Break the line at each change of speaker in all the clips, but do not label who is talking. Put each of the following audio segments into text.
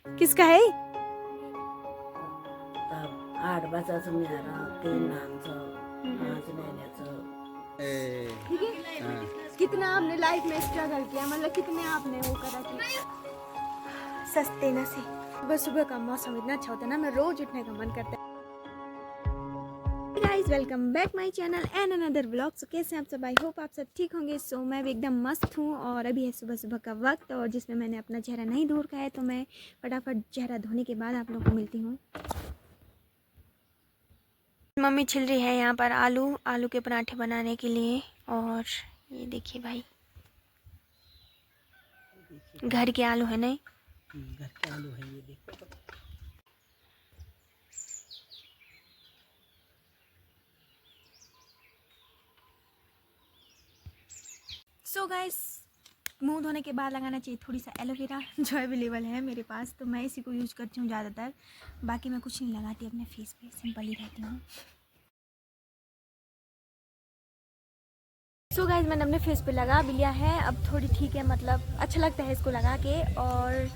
किसका है?
8 वर्षाचं मिळालं, 3 लहानचं, 5 महिन्याचं.
ठीक है। कितना आपने लाइफ में स्ट्रगल किया, मतलब कितने आपने वो करा कि सस्ते न से। सुबह सुबह का मौसम इतना अच्छा होता है ना, मैं रोज उठने का मन करता है। Guys welcome back my channel and another vlog. So कैसे हैं आप सब? आई होप आप सब ठीक होंगे। सो मैं भी एकदम मस्त हूँ और अभी है सुबह सुबह का वक्त और जिसमें मैंने अपना चेहरा नहीं धो रखा है, तो मैं फटाफट चेहरा धोने के बाद आप लोगों को मिलती हूँ। मम्मी छिल रही है यहाँ पर आलू के पराठे बनाने के लिए। और ये देखिए भाई, घर के आलू है नहीं,
घर के आलू है ये देखो।
सो गाइस, मुंह धोने के बाद लगाना चाहिए थोड़ी सा एलोवेरा, जो अवेलेबल है मेरे पास, तो मैं इसी को यूज़ करती हूँ ज़्यादातर। बाकी मैं कुछ नहीं लगाती अपने फेस पे, सिंपल ही रहती हूँ। सो गाइस, मैंने अपने फेस पे लगा भी लिया है, अब थोड़ी ठीक है, मतलब अच्छा लगता है इसको लगा के। और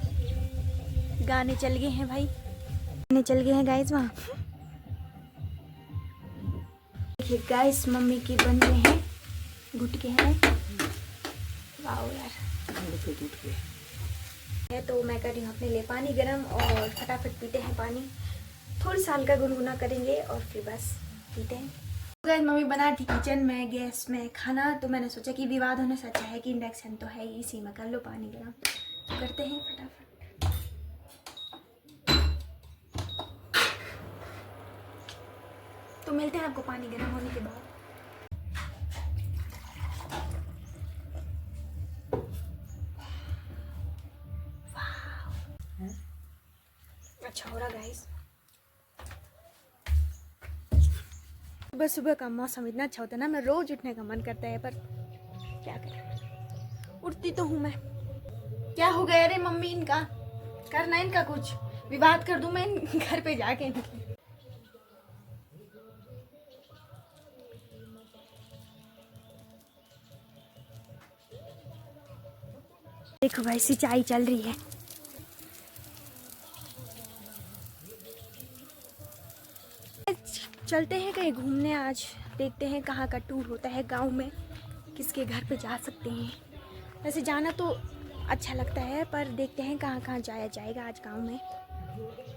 गाने चल गए हैं भाई, गाने चल गए हैं गाइस वहाँ। देखिए गाइस, मम्मी की बन रहे हैं गुटके हैं। वाओ यार, है तो मैं कर रही हूँ अपने लिए पानी गरम और फटाफट पीते हैं पानी। थोड़ी सा हल्का गुनगुना करेंगे और फिर बस पीते हैं। गाइस, मम्मी बना थी किचन में गैस में खाना, तो मैंने सोचा कि विवाद होने से अच्छा है कि इंडक्शन तो है, इसी में कर लो पानी गरम। तो करते हैं फटाफट। तो मिलते हैं आपको पानी गरम होने के बाद। अच्छा हो रहा गाइस, सुबह सुबह का मौसम इतना अच्छा होता है ना, मैं रोज उठने का मन करता है, पर क्या करें, उठती तो हूँ मैं। क्या हो गया रे मम्मी, इनका करना, इनका कुछ विवाद कर दूं मैं घर पे जाके इनकी। देखो भाई, सिंचाई चल रही है। चलते हैं कहीं घूमने आज, देखते हैं कहाँ का टूर होता है गांव में, किसके घर पे जा सकते हैं। वैसे जाना तो अच्छा लगता है, पर देखते हैं कहाँ कहाँ जाया जाएगा आज गांव में।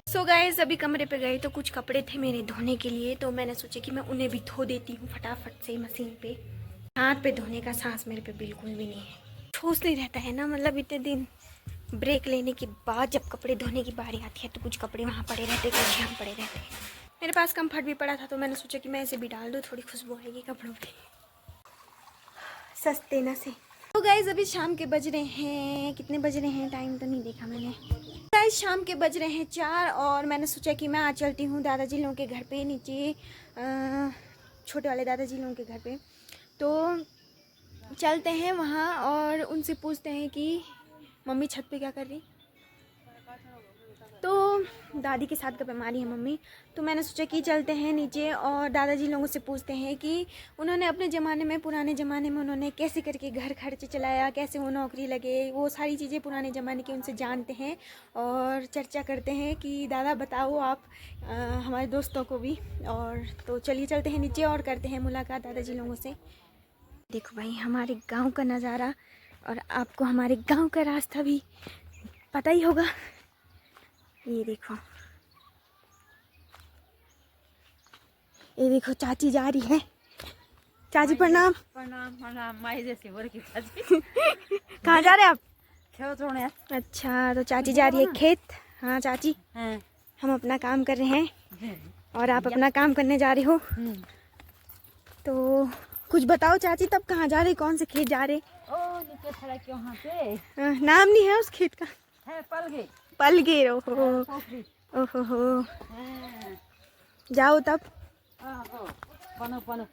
सो गाइस, अभी कमरे पे गए तो कुछ कपड़े थे मेरे धोने के लिए, तो मैंने सोचा कि मैं उन्हें भी धो देती हूँ फटाफट से मशीन पे। हाथ पे धोने का सांस मेरे पे बिल्कुल भी नहीं है, ठोस नहीं रहता है ना, मतलब इतने दिन ब्रेक लेने के बाद जब कपड़े धोने की बारी आती है तो कुछ कपड़े वहाँ पड़े रहते, कुछ यहाँ पड़े रहते हैं। मेरे पास कम्फर्ट भी पड़ा था, तो मैंने सोचा कि मैं इसे भी डाल दूँ, थोड़ी खुशबू आएगी कपड़ों पे, सस्ते न से। तो गाइस, अभी शाम के बज रहे हैं, कितने बज रहे हैं टाइम तो नहीं देखा मैंने। गाइस, शाम के बज रहे हैं 4 और मैंने सोचा कि मैं आ चलती हूँ दादाजी लोगों के घर पे नीचे, छोटे वाले दादाजी लोगों के घर पे। तो चलते हैं वहाँ और उनसे पूछते हैं कि मम्मी छत पे क्या कर रही। तो दादी के साथ का बीमारी है मम्मी, तो मैंने सोचा कि चलते हैं नीचे और दादाजी लोगों से पूछते हैं कि उन्होंने अपने ज़माने में, पुराने ज़माने में उन्होंने कैसे करके घर खर्च चलाया, कैसे वो नौकरी लगे, वो सारी चीज़ें पुराने ज़माने की उनसे जानते हैं और चर्चा करते हैं कि दादा बताओ आप हमारे दोस्तों को भी। और तो चलिए चलते हैं नीचे और करते हैं मुलाकात दादाजी लोगों से। देखो भाई, हमारे गाँव का नज़ारा, और आपको हमारे गाँव का रास्ता भी पता ही होगा। ये देखो, ये देखो चाची जा रही है। चाची प्रणाम।
प्रणाम प्रणाम, माई जैसी बोल की चाची।
कहाँ जा रहे हैं आप?
खेत होने।
अच्छा, तो चाची जा रही है खेत। हाँ चाची,
हैं
हम अपना काम कर रहे हैं और आप अपना काम करने जा रहे हो। तो कुछ बताओ चाची, तब कहाँ जा रहे, कौन से खेत जा रहे?
ओ नीचे सड़क के वहाँ पे
नाम नहीं है उस खेत का?
है पलगे।
पलगे। ओहो
पोखरी।
ओहो हो,
हैं
जाओ तब।
बनो बनो।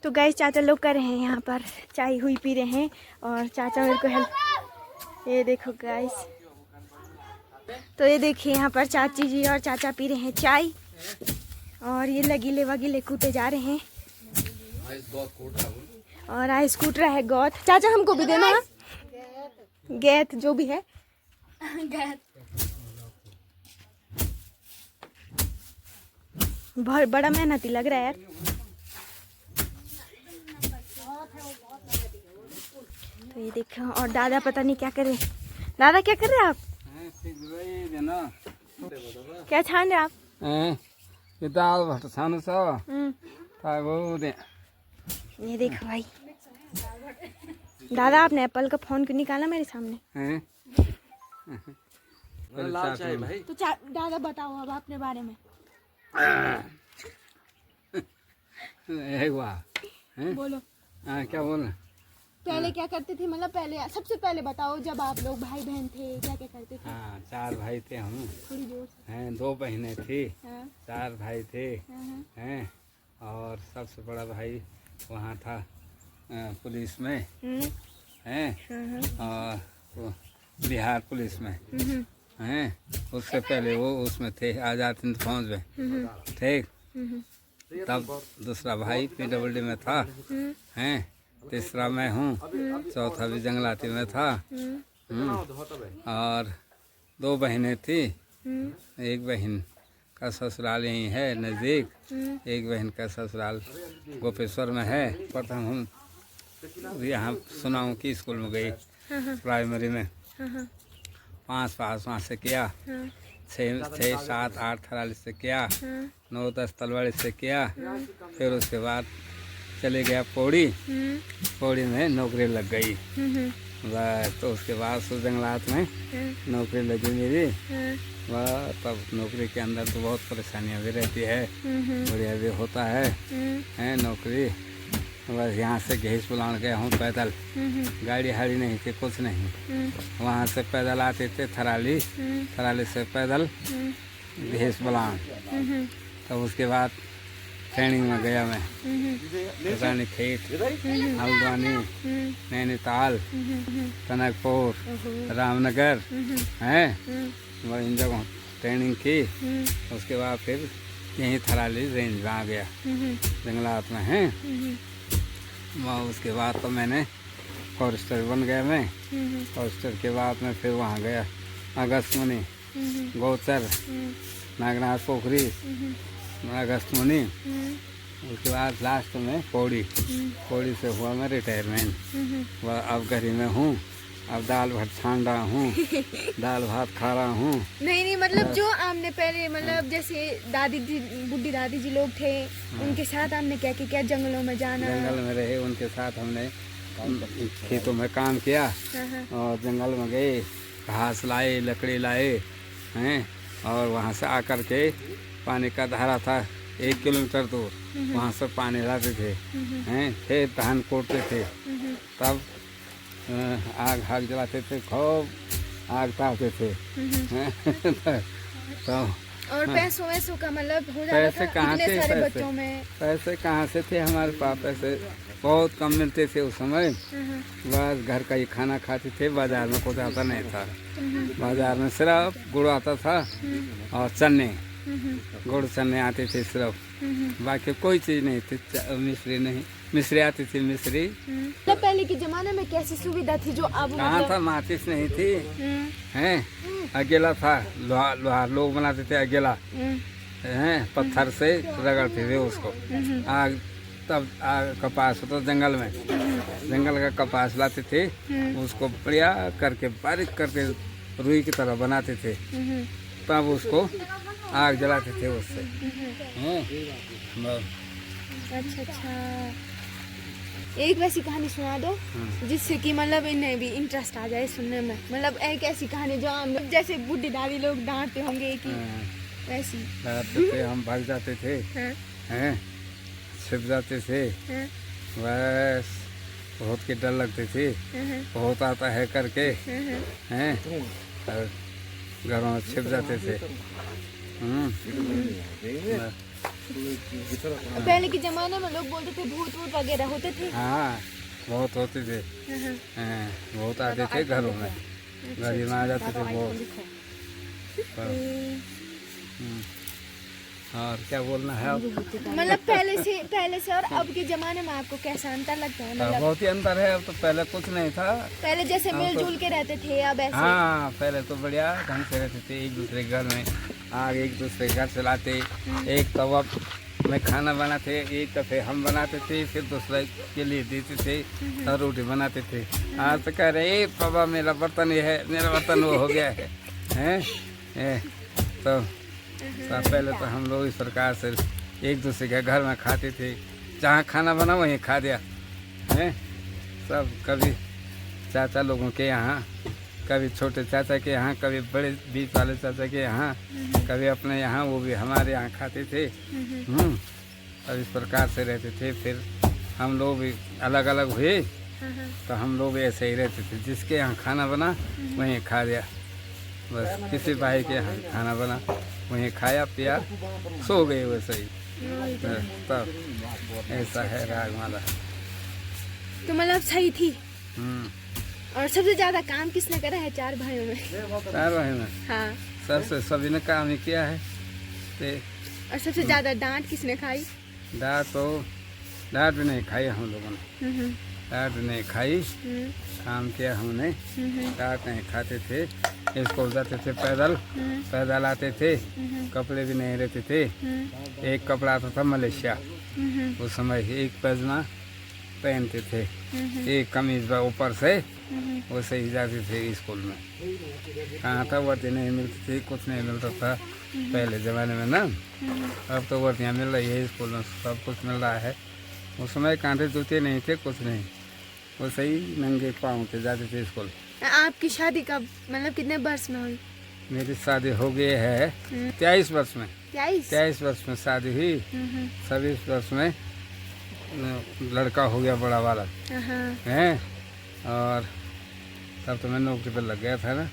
तो गाइस, चाचा लोग कर रहे हैं यहाँ पर चाय हुई पी रहे हैं और चाचा मेरे को हेल्प। ये देखो गाइस, तो ये देखिए यहाँ पर चाची जी और चाचा पी रहे हैं चाय और ये लगीले वगीले कूटे जा रहे हैं। और आइस कूट रहा है गौत। चाचा हमको भी देना। गैथ जो भी है गैथ बहुत बड़ा मेहनती लग रहा है यार। तो ये देखो, और दादा पता नहीं क्या करे। दादा क्या कर रहे हैं आप? क्या छान रहे हैं आप?
ये दाल भात छानु छ
ये देखो भाई, दादा आपने एप्पल का फोन क्यों निकाला मेरे सामने? तो दादा बताओ अब अपने बारे में। बोलो।
क्या बोलना?
पहले क्या करते थे, मतलब पहले सबसे पहले बताओ, जब आप लोग भाई बहन थे क्या क्या करते थे?
हाँ, 4 भाई थे हम।
थोड़ी जोर से।
हैं 2 बहनें थी।
हाँ।
4 भाई थे।
हाँ।
हैं और सबसे बड़ा भाई वहाँ था पुलिस में। हैं और वो बिहार पुलिस में। हैं उससे पहले वो उसमें थे, आज़ाद हिंद फौज में। ठीक। तब दूसरा भाई PWD में था। हैं तीसरा मैं हूँ, चौथा भी जंगलाती में था। और 2 बहनें थी। एक बहन का ससुराल यहीं है नज़दीक, एक बहन का ससुराल गोपेश्वर में है। प्रथम हम यहाँ सुनाऊँ कि स्कूल में गई प्राइमरी में 5 पास वहाँ से किया, 6, 7, 8 थराली से किया, 9, 10 तलवाड़ी से किया। फिर उसके बाद चले गया पौड़ी। पौड़ी में नौकरी लग गई। बस तो उसके बाद सुर जंगलात में नौकरी लगी मेरी। वह तब नौकरी के अंदर तो बहुत परेशानियाँ भी रहती है, बढ़िया भी होता है नौकरी। बस यहाँ से घेस बुलान गया हूँ पैदल, गाड़ी हाड़ी नहीं थी, कुछ नहीं। वहाँ से पैदल आते थे थराली, थराली से पैदल घेस बुलान। तब उसके बाद ट्रेनिंग में गया मैं, रानी खेत, हल्द्वानी, नैनीताल, टनकपुर, रामनगर हैं, वह इन जगहों ट्रेनिंग की। उसके बाद फिर यहीं थराली रेंज में आ गया, जंगलात में हैं। वहाँ उसके बाद तो मैंने फॉरेस्टर बन गया मैं। फॉरेस्टर के बाद मैं फिर वहाँ गया अगस्त्यमुनि, गौचर, नागनाथ पोखरी, अगस्त्यमुनि। उसके बाद लास्ट में पौड़ी, पौड़ी से हुआ मैं रिटायरमेंट। वह अब घरी में हूँ, अब दाल भात छान रहा हूँ, दाल भात खा रहा हूँ।
नहीं मतलब जो आपने पहले मतलब जैसे दादी जी, बुढ़ी दादी जी लोग थे, उनके साथ आपने क्या किया? जंगलों में जाना?
जंगल में रहे, उनके साथ हमने खेतों में काम किया और जंगल में गए, घास लाए, लकड़ी लाए हैं। और वहाँ से आकर के पानी का धारा था 1 किलोमीटर दूर, वहाँ से पानी लाते थे हैं। फिर धान कोटते थे, तब आग जलाते थे, खूब आग तापते थे। तो
और पैसों का मतलब हो जाता
पैसे
था
कहाँ
इतने
थे?
सारे बच्चों में?
पैसे कहाँ से थे हमारे पास? पैसे बहुत कम मिलते थे उस समय। बस घर का ही खाना खाते थे, बाजार में कुछ आता नहीं था। बाजार में सिर्फ गुड़ आता था और चने, गुड़ चने आते थे सिर्फ, बाकी कोई चीज़ नहीं थी। मिश्री नहीं, मिश्री आती थी, मिश्री।
तो पहले के जमाने में कैसी सुविधा थी जो अब
कहाँ था? माचिस नहीं थी हैं, अकेला था, लोहार लोग बनाते थे अकेला हैं, पत्थर से रगड़ते थे उसको। आग तब आग कपास होता जंगल में, जंगल का कपास लाते थे, उसको बढ़िया करके बारीक करके रुई की तरह बनाते थे, तब उसको आग जलाते थे उससे।
अच्छा, एक वैसी कहानी सुना दो जिससे कि मतलब इन्हें भी इंटरेस्ट आ जाए सुनने में। मतलब एक ऐसी कहानी जो हम जैसे बुढ़ी दादी लोग डांटते होंगे कि वैसी।
डांटते थे, हम भाग जाते थे हैं, छिप जाते थे। बस बहुत की डर लगती थी, बहुत आता है करके हैं, और घरों में छिप जाते थे।
पहले के जमाने में लोग बोलते थे भूत वूत वगैरह होते थे।
हाँ, बहुत होते थे, बहुत आते थे घरों में, घर में आ जाते थे बहुत। और क्या बोलना है अब?
मतलब पहले से और अब के जमाने में आपको कैसा अंतर लगता है? मतलब
बहुत ही अंतर है। अब तो पहले कुछ नहीं था।
पहले जैसे मिलजुल के रहते थे, अब ऐसे?
हाँ, पहले तो बढ़िया ढंग से रहते थे, एक दूसरे के घर में आग एक दूसरे के घर चलाते, एक तवा में खाना बनाते, एक दफे हम बनाते थे, फिर दूसरे के लिए देते थे और रोटी बनाते थे। आज तो कह रहे पापा मेरा बर्तन ये है, मेरा बर्तन वो हो गया है, हैं? तो पहले तो हम लोग इस प्रकार से एक दूसरे के घर में खाते थे, जहाँ खाना बना वहीं खा दिया, हैं? सब कभी चाचा लोगों के यहाँ, कभी छोटे चाचा के यहाँ, कभी बड़े बीच वाले चाचा के यहाँ, कभी अपने यहाँ, वो भी हमारे यहाँ खाते थे। अब इस प्रकार से रहते थे। फिर हम लोग भी अलग अलग हुए तो हम लोग भी ऐसे ही रहते थे, जिसके यहाँ खाना बना वहीं खा दिया, बस। किसी भाई के यहाँ खाना बना वहीं खाया पिया सो गए वैसे ही। तब ऐसा है रागमाला।
तो मतलब सही थी।
हम्म।
और सबसे ज्यादा काम किसने करा है 4 भाइयों में?
4 भाई में?
हाँ।
सबसे सभी ने काम ही किया है।
और सबसे ज्यादा डांट किसने खाई?
डांट भी नहीं खाई हम लोगों ने। डांट भी नहीं खाई, काम किया हमने। डांट नहीं खाते थे, स्कूल जाते थे पैदल आते थे, कपड़े भी नहीं रहते थे। एक कपड़ा आता था मलेशिया, उस समय एक पैजामा पहनते थे, एक कमीज ऊपर से, वैसे ही जाते थे स्कूल में। कहाँ था, वर्दी नहीं मिलती थी, कुछ नहीं मिलता था पहले ज़माने में ना। अब तो वर्दियाँ मिल रही है, स्कूल में सब कुछ मिल रहा है। उस समय कांटे जूते नहीं थे, कुछ नहीं, वैसे ही नंगे पाँव से जाते थे स्कूल।
आपकी शादी कब, मतलब कितने वर्ष में हुई?
मेरी शादी हो गई है 23 वर्ष में। 23 वर्ष में शादी हुई। 26 वर्ष में लड़का हो गया बड़ा वाला है। और तब तो मैं नौकरी पर लग गया था ना।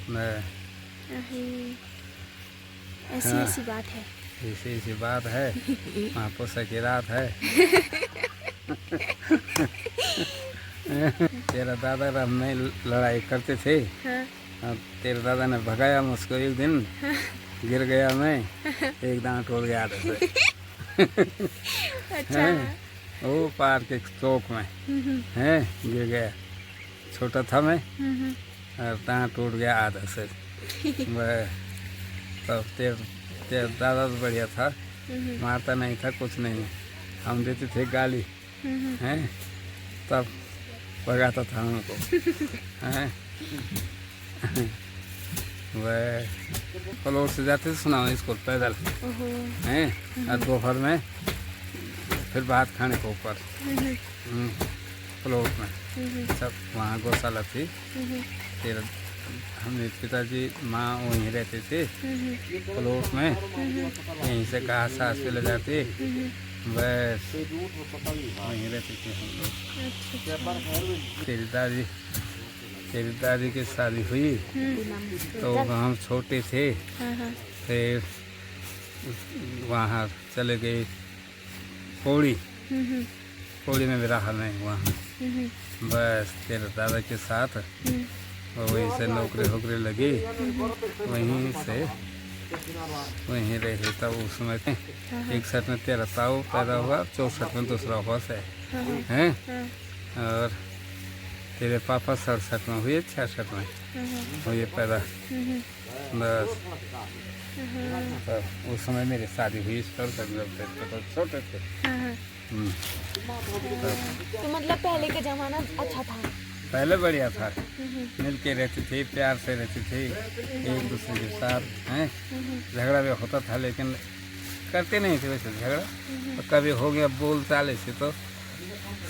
मैं
ऐसी बात है।
ऐसी बात है। महापुरुष की रात है। तेरा दादा और मैं लड़ाई करते थे। तेरे दादा ने भगाया मुझको एक दिन, गिर गया मैं, एक दांत टूट गया से।
अच्छा।
वो पार के चौक में है, गिर गया, छोटा था मैं, और दांत टूट गया आधा से। वह तब तेरा दादा तो बढ़िया था, मारता नहीं था, कुछ नहीं, हम देते थे गाली, हैं, तब भगाता था हमको, हैं। वह फ्लोर से जाते थे सुनाओ स्कूल पैदल, हैं, और दोपहर में फिर भात खाने को ऊपर फ्लोर में, सब वहाँ गौशाला थी। फिर हमें पिताजी माँ वहीं रहते थे फ्लोर में, यहीं से कहा सास पे ले जाते, बस वहीं रहते थे हम लोग। तेरी दादी की शादी हुई तो हम छोटे थे, फिर वहाँ चले गए पौड़ी में भी रहा नहीं वहाँ, बस तेरे दादा के साथ वहीं से नौकरी लगी, वहीं से वहीं रहे। तब उस समय 61 में तेरा ताऊ पैदा हुआ, 64 में दूसरा हुआ से हैं, और तेरे पापा 67 में हुए, 66 में हुए पैदा, बस। तब उस समय मेरी शादी हुई 67 में, तो छोटे थे।
तो मतलब पहले का जमाना अच्छा था?
पहले बढ़िया था, मिल के रहते थे, प्यार से रहते थे एक दूसरे के साथ, हैं। झगड़ा भी होता था लेकिन करते नहीं थे वैसे झगड़ा, तो कभी हो गया बोल चाले से तो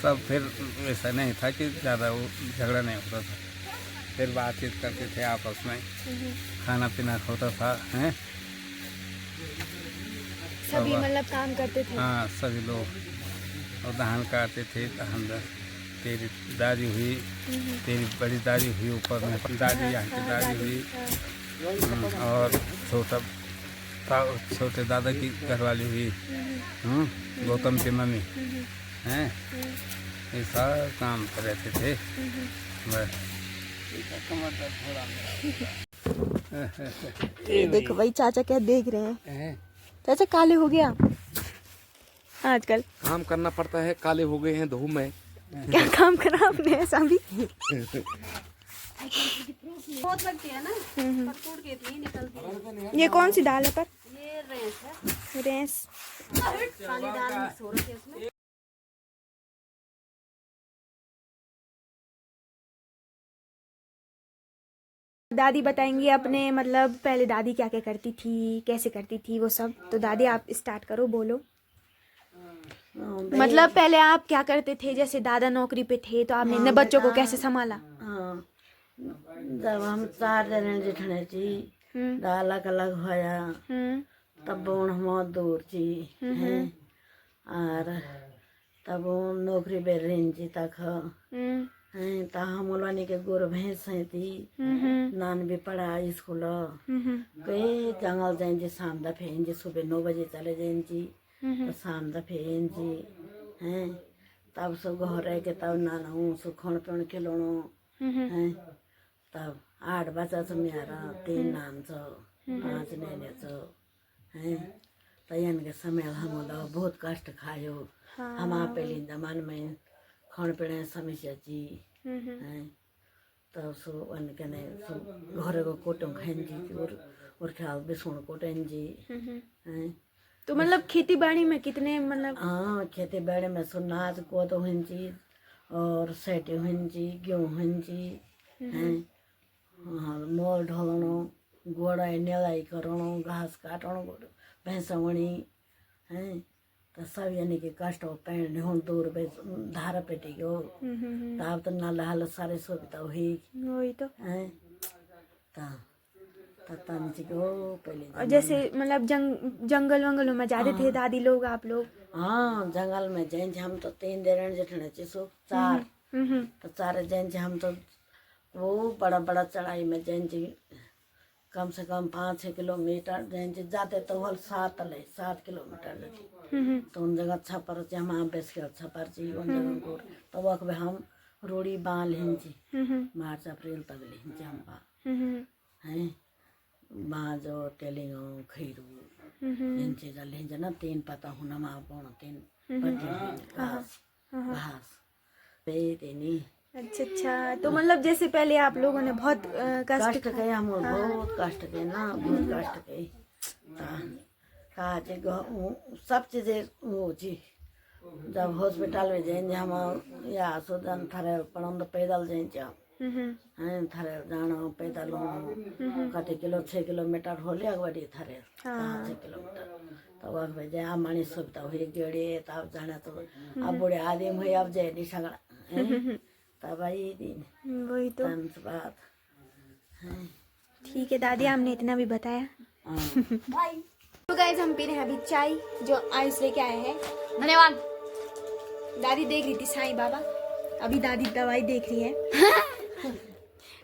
सब, फिर वैसा नहीं था कि ज़्यादा वो झगड़ा नहीं होता था, फिर बातचीत करते थे आपस में, खाना पीना होता था, हैं।
सभी मतलब काम करते थे?
हाँ, सभी लोग, और धान काटते थे। धान तेरी दादी हुई, तेरी बड़ी दादी हुई ऊपर में, दादी यहाँ की दादी हुई, और छोटे दादा की घरवाली हुई, गौतम की मम्मी, हैं। ये सारा काम कर रहते थे, बस।
ये देखो भाई चाचा क्या देख रहे हैं, चाचा काले हो गया आजकल।
काम करना पड़ता है, काले हो गए हैं धूप में।
क्या काम करा आपने ऐसा भी?
बहुत लगती है ना, पर टूट के इतनी निकलती है।
ये कौन सी दाल है पर?
ये रेस है,
रेस।
काली दाल मिक्स हो रही है उसमें।
दादी बताएंगी अपने मतलब पहले दादी क्या क्या करती थी, कैसे करती थी वो सब। तो दादी आप स्टार्ट करो, बोलो। मतलब पहले आप क्या करते थे? जैसे दादा नौकरी पे थे तो आपने इतने बच्चों को कैसे संभाला?
हाँ, जब हम 4 जने जिठने थी, अलग अलग होया, तब बोन हम दूर थी हैं, और तब वो नौकरी पे रेंजी तक हैं, ता हम लोगों के गोर भैंस हैं थी, नान भी पढ़ा स्कूल, कई जंगल जाएंगे शाम दा फेंजी, सुबह 9 बजे चले जाएंगी तो शाम दा फेंजी हैं, तब सो घर रह के तब नाना हूँ सो खान पीन खिलानो हैं, तब 8 बच्चा छ मेरा, 3 नाम छ, 5 नैने छ हैं, तो इनके समय हम लोग बहुत कष्ट खायो। हम पहले जमाने में खान पीने समस्या जी हैं, तब सो उनके ने घर को कोटम खाइन जी और ख्याल बिसुण कोटें जी हैं।
तो मतलब खेती बाड़ी में कितने मतलब?
हाँ, खेती बाड़ी में सो नाच कोद हुन जी और सेटी हुन जी, गेहूँ हुन जी हैं, हाँ, मोल ढोलनो, गोड़ा नेलाई करणो, घास काटणो, भैंसवणी हैं, तो सब यानी कि कष्ट हो पैण हूँ दूर बे धारा पेटी गयो, तब तो नाला हाल सारे सुविधा हुई
वही तो
हैं, तब को पहले।
और जैसे मतलब जंगल वंगलों में जाते थे दादी लोग, आप लोग?
हाँ, जंगल में जैन हम तो 3 देर जिठने सो 4, तो 4 जैन हम तो वो बड़ा बड़ा चढ़ाई में जैन जी कम से कम 5-6 किलोमीटर जैन जी जाते तो हल 7 किलोमीटर लगी, तो उन जगह छपर हम बेस के छपर जी उन जगह को तो वक्त में हम रोड़ी बाल हिंजी मार्च अप्रैल तक हिंजी हम बा हैं, बाजो टेलिंगो खैरू हिंजी जल हिंजी ना 3 पता हुना मा पौन 3 पत्ती घास घास पे देनी।
अच्छा, तो मतलब जैसे पहले आप लोगों ने बहुत कष्ट
कष्ट हम बहुत कष्ट के ना, बहुत कष्ट के काजे सब चीजें वो जी। जब हॉस्पिटल में जाएंगे हम या सुदन थरे पड़न तो पैदल जाएंगे हैं, थरे जाना पैदल कति किलो 6 किलोमीटर हो लिया बड़ी थरे 5 किलोमीटर, तो वह में जाए मानी सुविधा हुई गेड़े, तब जाना तो अब बूढ़े आदमी हुए अब जाए नहीं सगड़ा, तब आई दिन
वही तो
बात।
ठीक है दादी, हमने इतना भी बताया। तो गाइस हम पी रहे हैं अभी चाय जो आयुष लेके आए हैं।
धन्यवाद।
दादी देख रही थी साईं बाबा, अभी दादी दवाई देख रही है।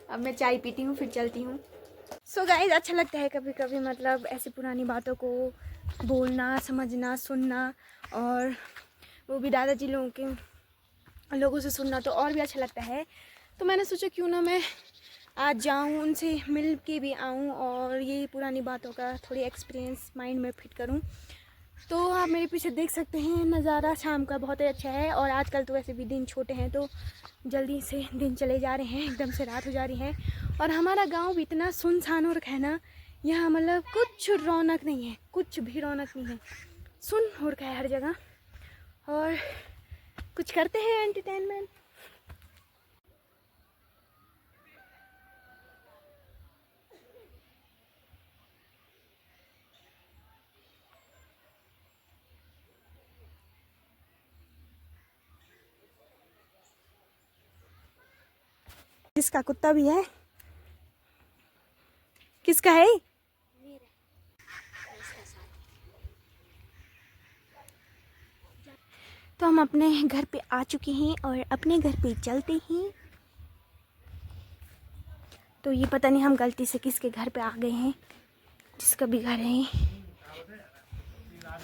अब मैं चाय पीती हूँ फिर चलती हूँ। सो गाइस अच्छा लगता है कभी कभी मतलब ऐसी पुरानी बातों को बोलना, समझना, सुनना, और वो भी दादाजी लोगों से सुनना तो और भी अच्छा लगता है। तो मैंने सोचा क्यों ना मैं आज जाऊं, उनसे मिल के भी आऊं और ये पुरानी बातों का थोड़ी एक्सपीरियंस माइंड में फिट करूं। तो आप मेरे पीछे देख सकते हैं नज़ारा शाम का बहुत ही अच्छा है, और आजकल तो वैसे भी दिन छोटे हैं तो जल्दी से दिन चले जा रहे हैं, एकदम से रात हो जा रही है। और हमारा गांव भी इतना सुनसान हो रखा है ना, यहाँ मतलब कुछ रौनक नहीं है, कुछ भी रौनक नहीं है, सुन हो रखा है हर जगह। और कुछ करते हैं एंटरटेनमेंट। जिसका कुत्ता भी है, किसका है? तो हम अपने घर पे आ चुके हैं और अपने घर पे चलते हैं। तो ये पता नहीं हम गलती से किसके घर पे आ गए हैं, जिसका भी घर है।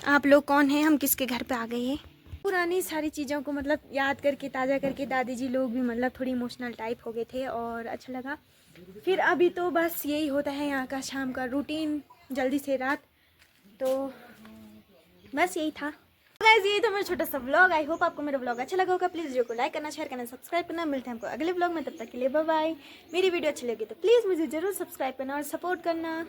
आप लोग कौन हैं, हम किसके घर पे आ गए हैं? पुरानी सारी चीज़ों को मतलब याद करके, ताज़ा करके दादी जी लोग भी मतलब थोड़ी इमोशनल टाइप हो गए थे और अच्छा लगा। फिर अभी तो बस यही होता है यहाँ का शाम का रूटीन, जल्दी से रात। तो बस यही था गाइस, यही था मेरा छोटा सा व्लॉग। आई होप आपको मेरा व्लॉग अच्छा लगा होगा। प्लीज़ वीडियो को लाइक करना, शेयर करना, सब्सक्राइब करना। मिलते हैं हमको अगले व्लॉग में, तब तक के लिए बाय बाय। मेरी वीडियो अच्छी लगी तो प्लीज़ मुझे ज़रूर सब्सक्राइब करना और सपोर्ट करना।